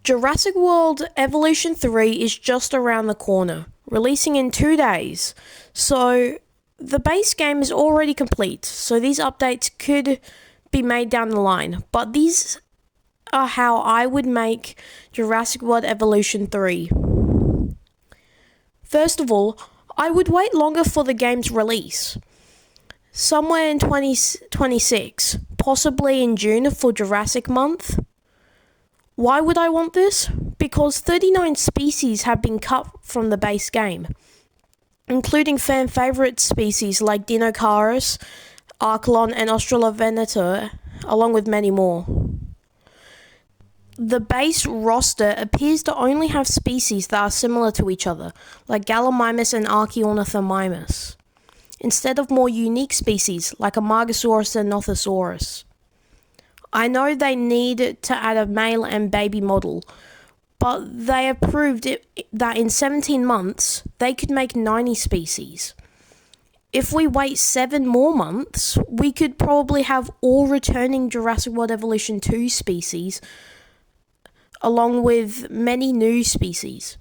Jurassic World Evolution 3 is just around the corner, releasing in 2 days. So the base game is already complete, so these updates could be made down the line. But these are how I would make Jurassic World Evolution 3. First of all, I would wait longer for the game's release. Somewhere in 2026, possibly in June for Jurassic Month. Why would I want this? Because 39 species have been cut from the base game, including fan favourite species like Dinocaurus, Archelon and Australovenator, along with many more. The base roster appears to only have species that are similar to each other, like Gallimimus and Archaeornithomimus, instead of more unique species like Amargasaurus and Nothosaurus. I know they need to add a male and baby model, but they have proved that in 17 months, they could make 90 species. If we wait 7 more months, we could probably have all returning Jurassic World Evolution 2 species, along with many new species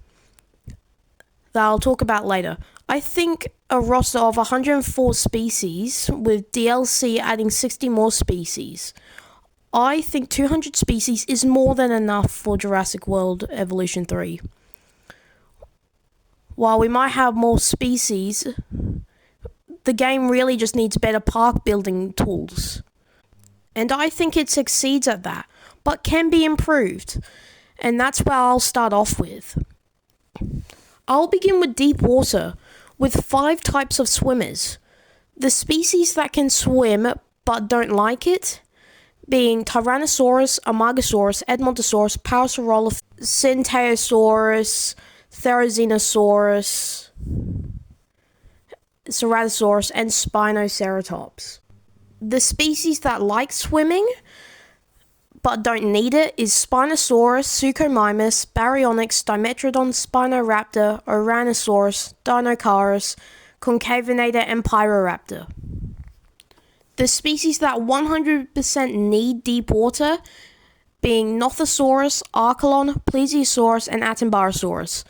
that I'll talk about later. I think a roster of 104 species, with DLC adding 60 more species. I think 200 species is more than enough for Jurassic World Evolution 3. While we might have more species, the game really just needs better park building tools. And I think it succeeds at that, but can be improved. And that's where I'll start off with. I'll begin with deep water, with 5 types of swimmers. The species that can swim but don't like it, being Tyrannosaurus, Amargasaurus, Edmontosaurus, Parasaurolophus, Centaurosaurus, Therizinosaurus, Ceratosaurus, and Spinoceratops. The species that like swimming but don't need it is Spinosaurus, Suchomimus, Baryonyx, Dimetrodon, Spinoraptor, Ouranosaurus, Dinocaurus, Concavenator, and Pyroraptor. The species that 100% need deep water, being Nothosaurus, Archelon, Plesiosaurus, and Atambarosaurus.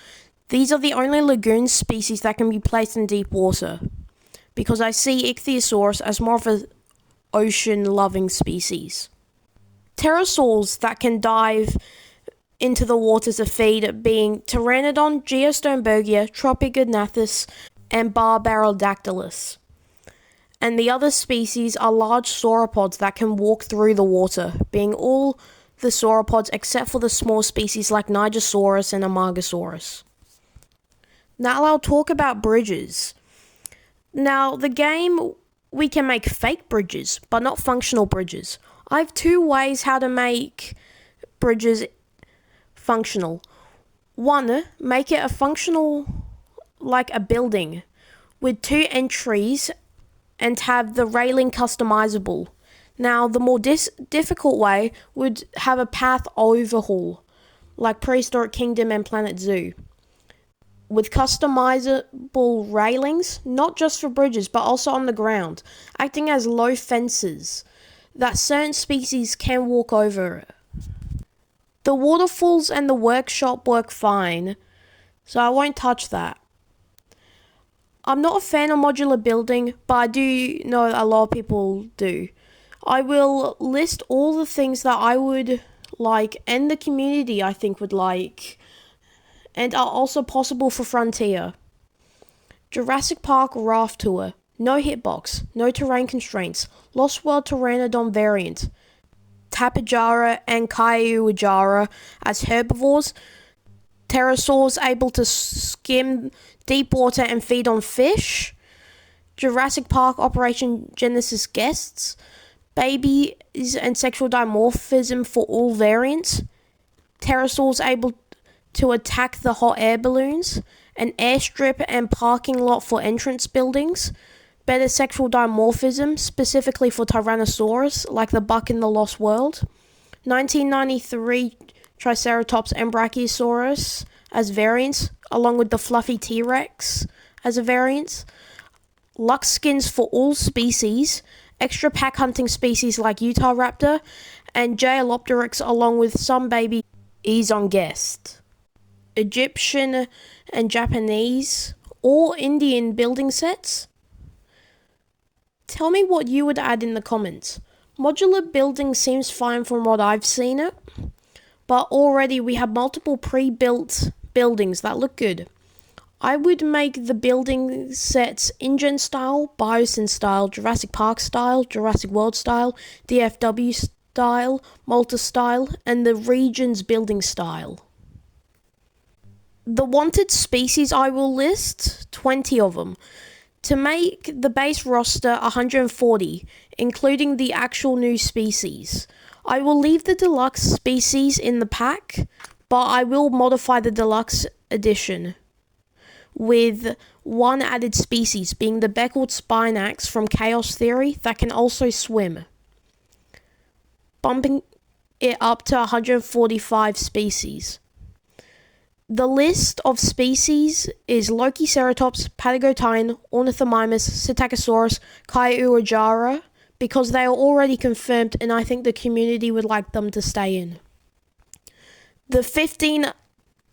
These are the only lagoon species that can be placed in deep water, because I see Ichthyosaurus as more of an ocean-loving species. Pterosaurs that can dive into the water to feed, being Pteranodon, Geostormbergia, Tropicognathus, and Barbarodactylus. And the other species are large sauropods that can walk through the water, being all the sauropods except for the small species like Nigersaurus and Amargasaurus. Now I'll talk about bridges. Now, the game, we can make fake bridges, but not functional bridges. I have 2 ways how to make bridges functional. 1, make it a functional, like a building, with 2 entries and have the railing customizable. Now, the more difficult way would have a path overhaul, like Prehistoric Kingdom and Planet Zoo, with customizable railings, not just for bridges, but also on the ground, acting as low fences that certain species can walk over. The waterfalls and the workshop work fine, so I won't touch that. I'm not a fan of modular building, but I do know a lot of people do. I will list all the things that I would like and the community I think would like, and are also possible for Frontier. Jurassic Park Raft Tour. No hitbox, no terrain constraints, Lost World Pteranodon variant, Tapejara and Kaiuajara as herbivores, pterosaurs able to skim deep water and feed on fish, Jurassic Park Operation Genesis guests, babies and sexual dimorphism for all variants, pterosaurs able to attack the hot air balloons, an airstrip and parking lot for entrance buildings, better sexual dimorphism, specifically for Tyrannosaurus, like the buck in the Lost World. 1993 Triceratops and Brachiosaurus as variants, along with the fluffy T-Rex as a variant. Lux skins for all species, extra pack hunting species like Utahraptor, and Jalopteryx along with some baby Ease on guest. Egyptian and Japanese or Indian building sets? Tell me what you would add in the comments. Modular building seems fine from what I've seen it, but already we have multiple pre-built buildings that look good. I would make the building sets InGen style, Biosyn style, Jurassic Park style, Jurassic World style, DFW style, Malta style, and the region's building style. The wanted species I will list, 20 of them. To make the base roster 140, including the actual new species. I will leave the deluxe species in the pack, but I will modify the deluxe edition with one added species, being the Beckled Spinax from Chaos Theory that can also swim, bumping it up to 145 species. The list of species is Lokiceratops, Patagotian, Ornithomimus, Psittacosaurus, Kaiurajara, because they are already confirmed and I think the community would like them to stay in. The 15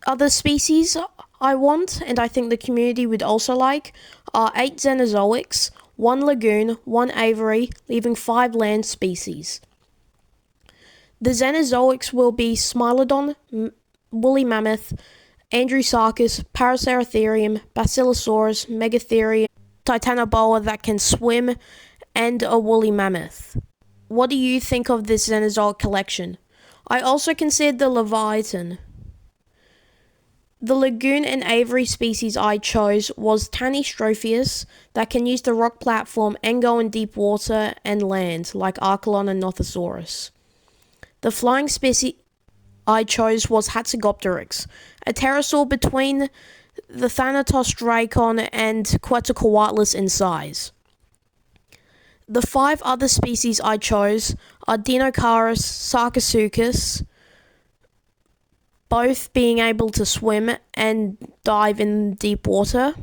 other species I want, and I think the community would also like, are 8 Xenozoics, 1 Lagoon, 1 Aviary, leaving 5 land species. The Xenozoics will be Smilodon, Woolly Mammoth, Andrewsarchus, Paraceratherium, Basilosaurus, Megatherium, Titanoboa that can swim, and a woolly mammoth. What do you think of this Xenozoic collection? I also considered the Leviathan. The Lagoon and Aviary species I chose was Tanystropheus that can use the rock platform and go in deep water and land, like Archelon and Nothosaurus. The flying species I chose was Hatzegopteryx, a pterosaur between the Thanatos Dracon and Quetzalcoatlus in size. The 5 other species I chose are Dinocaris, Sarcosuchus, both being able to swim and dive in deep water.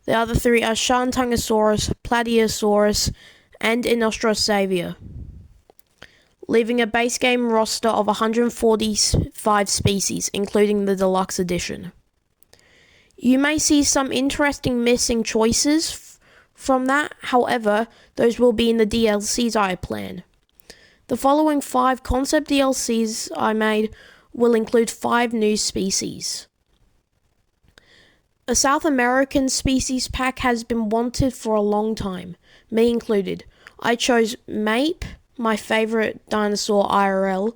The other 3 are Shantungosaurus, Plateosaurus, and Inostrosavia, leaving a base game roster of 145 species, including the deluxe edition. You may see some interesting missing choices from that, however, those will be in the DLCs I plan. The following 5 concept DLCs I made will include 5 new species. A South American species pack has been wanted for a long time, me included. I chose Mape, my favorite dinosaur IRL,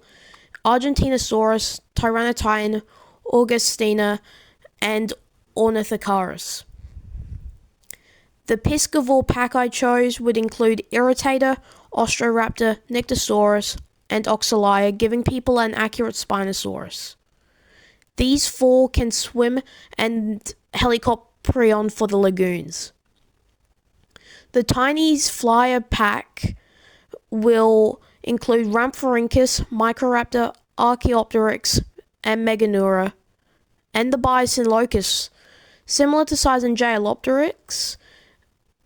Argentinosaurus, Tyrannotitan, Augustina, and Ornithocaris. The Piscivore pack I chose would include Irritator, Ostroraptor, Nyctosaurus, and Oxalia, giving people an accurate Spinosaurus. These 4 can swim, and Helicoprion for the lagoons. The Tiny's Flyer pack will include Rhamphorhynchus, Microraptor, Archaeopteryx, and Meganeura, and the Biosyn Locust, similar to size and Jalopteryx,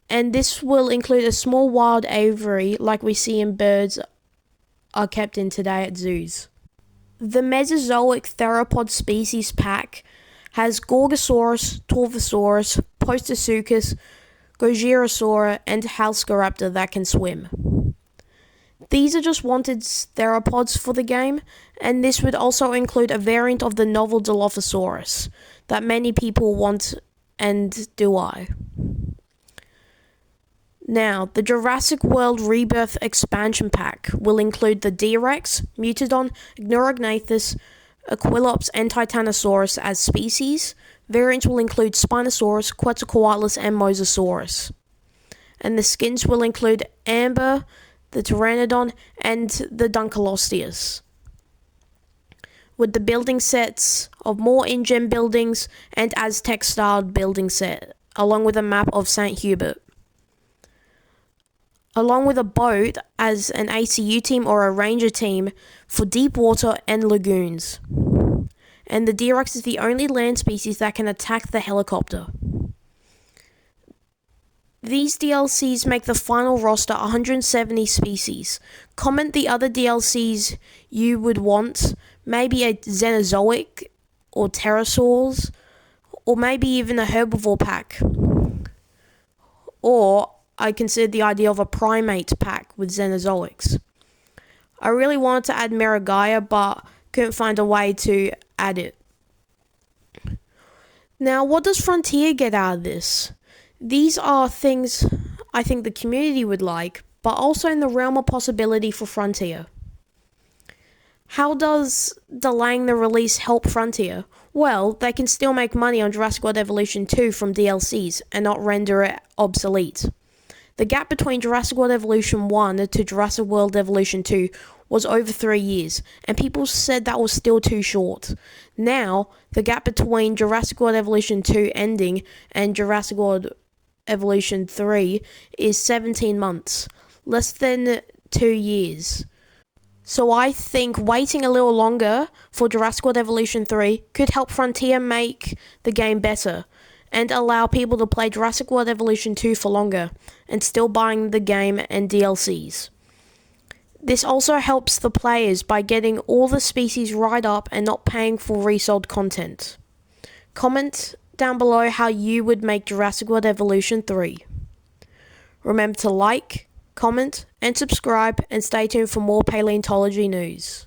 and this will include a small wild aviary like we see in birds are kept in today at zoos. The Mesozoic Theropod species pack has Gorgosaurus, Torvosaurus, Postosuchus, Gojirasaura, and Halscaraptor that can swim. These are just wanted theropods for the game, and this would also include a variant of the novel Dilophosaurus that many people want, and do I. Now, the Jurassic World Rebirth expansion pack will include the D-Rex, Mutodon, Ignorognathus, Aquilops, and Titanosaurus as species. Variants will include Spinosaurus, Quetzalcoatlus, and Mosasaurus. And the skins will include Amber, the Pteranodon, and the Dunkleosteus, with the building sets of more InGen buildings and Aztec-styled building set, along with a map of St. Hubert, along with a boat as an ACU team or a ranger team for deep water and lagoons. And the D-Rex is the only land species that can attack the helicopter. These DLCs make the final roster 170 species. Comment the other DLCs you would want maybe a Xenozoic or pterosaurs, or maybe even a herbivore pack. Or I considered the idea of a primate pack with Xenozoics. I really wanted to add Merigaya, but couldn't find a way to add it. Now, what does Frontier get out of this? These are things I think the community would like, but also in the realm of possibility for Frontier. How does delaying the release help Frontier? Well, they can still make money on Jurassic World Evolution 2 from DLCs and not render it obsolete. The gap between Jurassic World Evolution 1 to Jurassic World Evolution 2 was over 3 years, and people said that was still too short. Now, the gap between Jurassic World Evolution 2 ending and Jurassic World Evolution 3 is 17 months, less than 2 years. So I think waiting a little longer for Jurassic World Evolution 3 could help Frontier make the game better and allow people to play Jurassic World Evolution 2 for longer and still buying the game and DLCs. This also helps the players by getting all the species right up and not paying for resold content. Comment down below how you would make Jurassic World Evolution 3. Remember to like, comment, and subscribe, and stay tuned for more paleontology news.